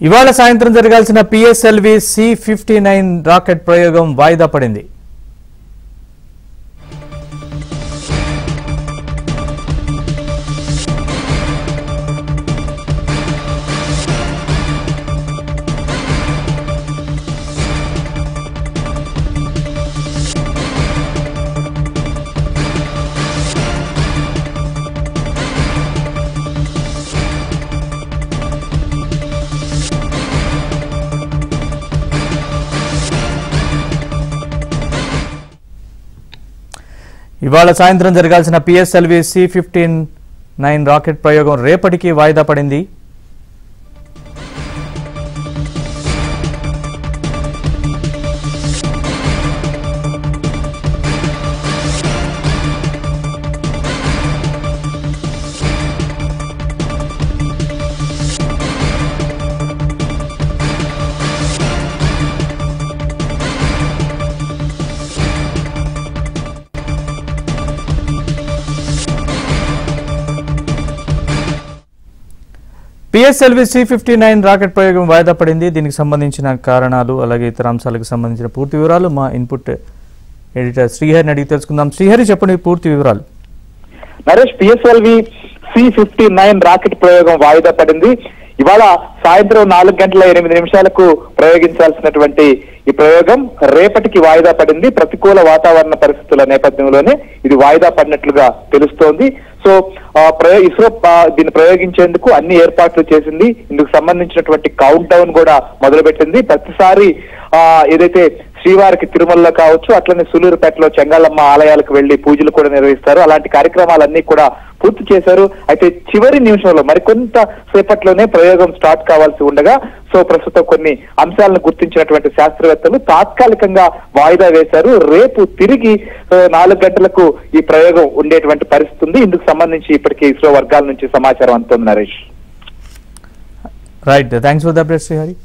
ఇవాళ సాయంత్రం జరగాల్సిన పిఎస్ఎల్వి C-59 రాకెట్ ప్రయోగం వాయిదా పడింది. ఇవాళ సాయంత్రం జరగాల్సిన పిఎస్ఎల్వి C-59 రాకెట్ ప్రయోగం రేపటికి వాయిదా పడింది. పిఎస్ఎల్వి C-59 రాకెట్ ప్రయోగం వాయిదా పడింది. దీనికి సంబంధించిన కారణాలు అలాగే ఇతర అంశాలకు సంబంధించిన పూర్తి వివరాలు మా ఇన్పుట్ ఎడిటర్ శ్రీహరిని అడిగి తెలుసుకుందాం. శ్రీహరి, చెప్పండి పూర్తి వివరాలు. నరేష్, పిఎస్ఎల్వి C-59 రాకెట్ ప్రయోగం వాయిదా పడింది. ఇవాళ సాయంత్రం 4:08 ప్రయోగించాల్సినటువంటి ఈ ప్రయోగం రేపటికి వాయిదా పడింది. ప్రతికూల వాతావరణ పరిస్థితుల నేపథ్యంలోనే ఇది వాయిదా పడినట్లుగా తెలుస్తోంది. సో ఇస్రో దీన్ని ప్రయోగించేందుకు అన్ని ఏర్పాట్లు చేసింది. ఇందుకు సంబంధించినటువంటి కౌంట్ డౌన్ కూడా మొదలుపెట్టింది. ప్రతిసారి ఏదైతే శ్రీవారికి తిరుమలలో కావచ్చు, అట్లనే సూలూరుపేటలో చెంగాళమ్మ ఆలయాలకు వెళ్లి పూజలు కూడా నిర్వహిస్తారు. అలాంటి కార్యక్రమాలన్నీ కూడా పూర్తి చేశారు. అయితే చివరి నిమిషంలో మరికొంత సేపట్లోనే ప్రయోగం స్టార్ట్ కావాల్సి ఉండగా సో ప్రస్తుతం కొన్ని అంశాలను గుర్తించినటువంటి శాస్త్రవేత్తలు తాత్కాలికంగా వాయిదా వేశారు. రేపు తిరిగి 4 గంటలకు ఈ ప్రయోగం ఉండేటువంటి పరిస్థితి ఉంది. ఇందుకు సంబంధించి ఇప్పటికే ఇస్రో వర్గాల నుంచి సమాచారం అందుతోంది. Naresh, right, thanks for the update Srihari.